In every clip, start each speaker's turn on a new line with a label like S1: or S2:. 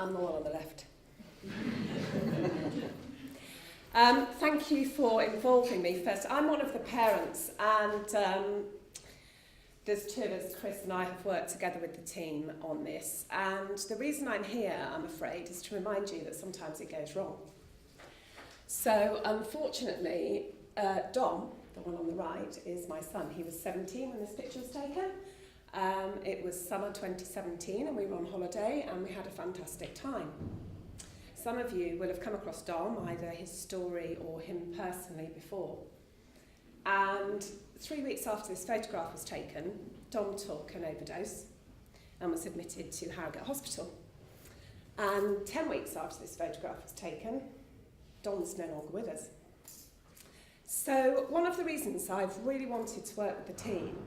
S1: I'm the one on the left. Thank you for involving me first. I'm one of the parents, and there's two of us, Chris and I, have worked together with the team on this. And the reason I'm here, I'm afraid, is to remind you that sometimes it goes wrong. So, unfortunately, Dom, the one on the right, is my son. He was 17 when this picture was taken. It was summer 2017 and we were on holiday and we had a fantastic time. Some of you will have come across Dom, either his story or him personally before. And 3 weeks after this photograph was taken, Dom took an overdose and was admitted to Harrogate Hospital. And 10 weeks after this photograph was taken, Dom's no longer with us. So one of the reasons I've really wanted to work with the team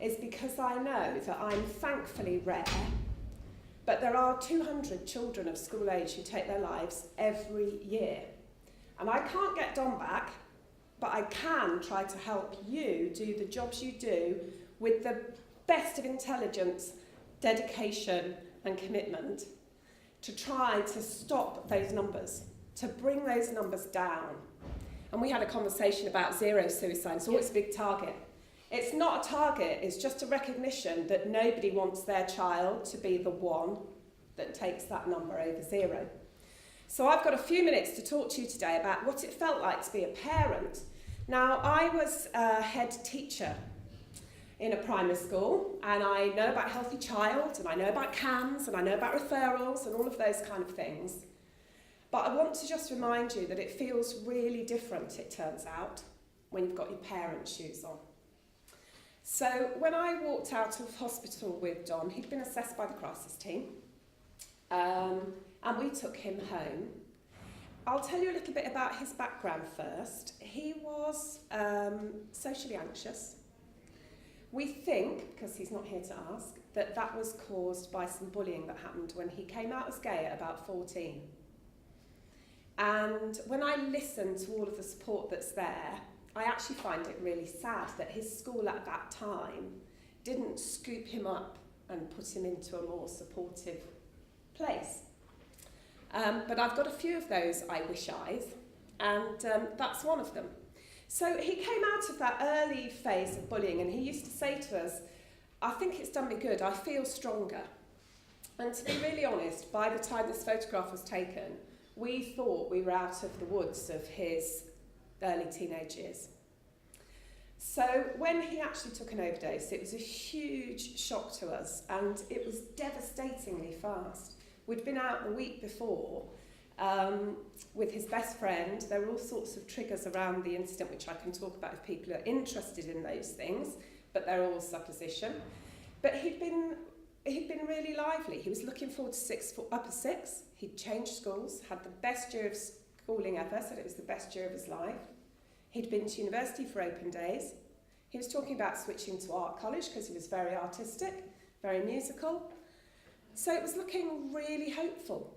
S1: is because I know that I'm thankfully rare, but there are 200 children of school age who take their lives every year. And I can't get Dom back, but I can try to help you do the jobs you do with the best of intelligence, dedication and commitment to try to stop those numbers, to bring those numbers down. And we had a conversation about zero suicide. It's always a big target. It's not a target, it's just a recognition that nobody wants their child to be the one that takes that number over zero. So I've got a few minutes to talk to you today about what it felt like to be a parent. Now, I was a head teacher in a primary school, and I know about Healthy Child, and I know about CAMS, and I know about referrals, and all of those kind of things. But I want to just remind you that it feels really different, it turns out, when you've got your parent shoes on. So when I walked out of hospital with Dom, he'd been assessed by the crisis team, and we took him home. I'll tell you a little bit about his background first. He was socially anxious. We think, because he's not here to ask, that that was caused by some bullying that happened when he came out as gay at about 14. And when I listen to all of the support that's there, I actually find it really sad that his school at that time didn't scoop him up and put him into a more supportive place. But I've got a few of those I wish I's, and that's one of them. So he came out of that early phase of bullying, and he used to say to us, I think it's done me good, I feel stronger. And to be really honest, by the time this photograph was taken, we thought we were out of the woods of his early teenage years. So when he actually took an overdose, it was a huge shock to us, and it was devastatingly fast. We'd been out the week before with his best friend. There were all sorts of triggers around the incident, which I can talk about if people are interested in those things, but they're all supposition. But he'd been really lively. He was looking forward to upper six. He'd changed schools, had the best year of schooling ever, said it was the best year of his life. He'd been to university for open days. He was talking about switching to art college because he was very artistic, very musical. So it was looking really hopeful.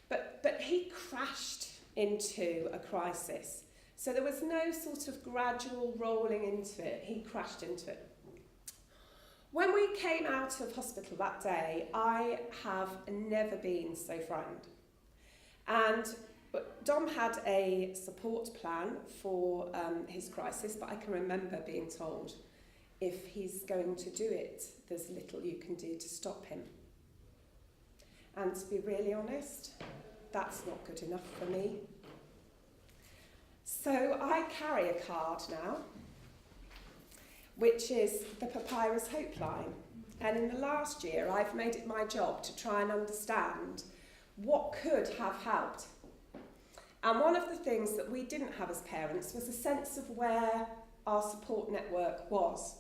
S1: But he crashed into a crisis. So there was no sort of gradual rolling into it. He crashed into it. When we came out of hospital that day, I have never been so frightened. And Dom had a support plan for his crisis, but I can remember being told, if he's going to do it, there's little you can do to stop him. And to be really honest, that's not good enough for me. So I carry a card now, which is the Papyrus Hope Line. And in the last year, I've made it my job to try and understand what could have helped. And one of the things that we didn't have as parents was a sense of where our support network was.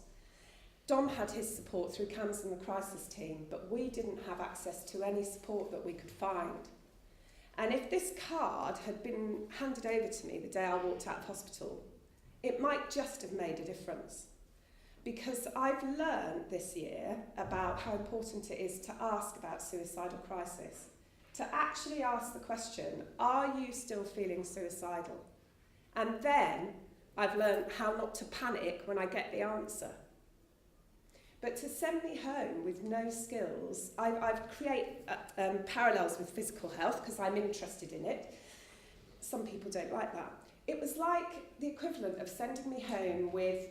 S1: Dom had his support through CAMS and the crisis team, but we didn't have access to any support that we could find. And if this card had been handed over to me the day I walked out of hospital, it might just have made a difference. Because I've learned this year about how important it is to ask about suicidal crisis. To actually ask the question, are you still feeling suicidal? And then I've learned how not to panic when I get the answer. But to send me home with no skills, I've created parallels with physical health because I'm interested in it. Some people don't like that. It was like the equivalent of sending me home with,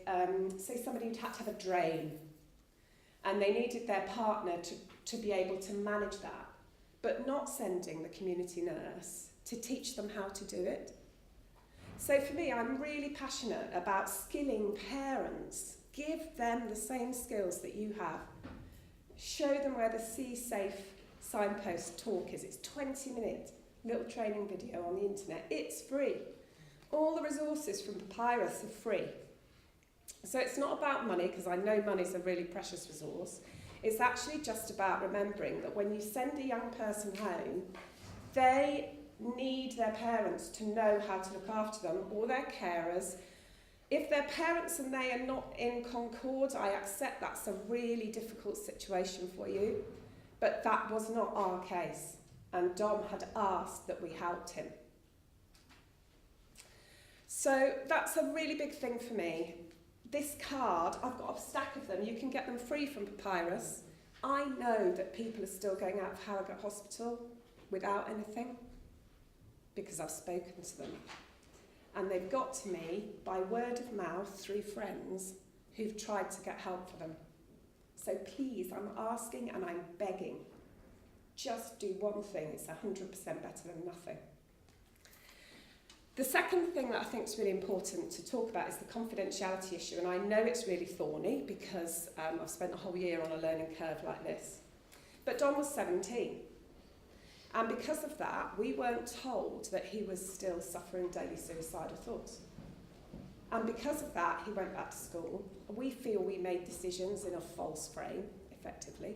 S1: say, somebody who'd had to have a drain and they needed their partner to be able to manage that, but not sending the community nurse to teach them how to do it. So for me, I'm really passionate about skilling parents. Give them the same skills that you have. Show them where the See Safe signpost talk is. It's 20-minute little training video on the internet. It's free. All the resources from Papyrus are free. So it's not about money, because I know money's a really precious resource. It's actually just about remembering that when you send a young person home, they need their parents to know how to look after them, or their carers. If their parents and they are not in concord, I accept that's a really difficult situation for you, but that was not our case, and Dom had asked that we helped him. So that's a really big thing for me. This card, I've got a stack of them. You can get them free from Papyrus. I know that people are still going out of Harrogate Hospital without anything because I've spoken to them. And they've got to me by word of mouth through friends who've tried to get help for them. So please, I'm asking and I'm begging, just do one thing. It's 100% better than nothing. The second thing that I think is really important to talk about is the confidentiality issue, and I know it's really thorny because I've spent a whole year on a learning curve like this. But Don was 17, and because of that, we weren't told that he was still suffering daily suicidal thoughts. And because of that, he went back to school. We feel we made decisions in a false frame, effectively.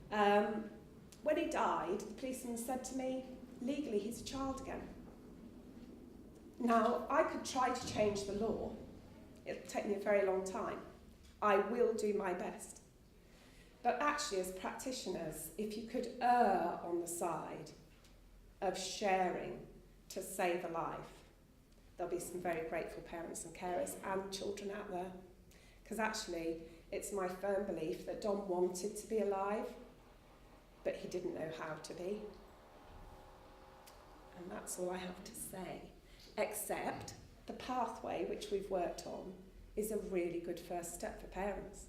S1: When he died, the policeman said to me, legally, he's a child again. Now, I could try to change the law. It'll take me a very long time. I will do my best. But actually, as practitioners, if you could err on the side of sharing to save a life, there'll be some very grateful parents and carers and children out there. Because actually, it's my firm belief that Dom wanted to be alive, but he didn't know how to be. And that's all I have to say. Except the pathway which we've worked on is a really good first step for parents,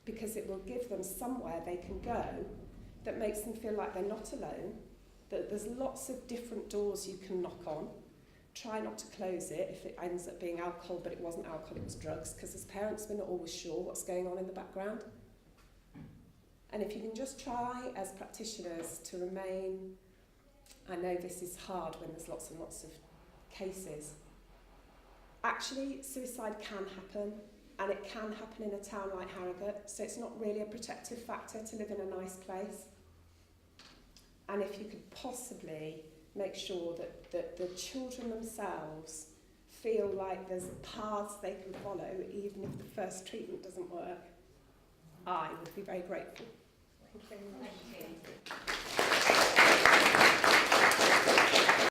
S1: because it will give them somewhere they can go that makes them feel like they're not alone, that there's lots of different doors you can knock on. Try not to close it if it ends up being alcohol, but it wasn't alcohol, it was drugs, because as parents we're not always sure what's going on in the background. And if you can just try as practitioners to remain, I know this is hard when there's lots and lots of cases. Actually, suicide can happen, and it can happen in a town like Harrogate, so it's not really a protective factor to live in a nice place. And if you could possibly make sure that the children themselves feel like there's paths they can follow, even if the first treatment doesn't work, I would be very grateful. Thank you very much. Thank you.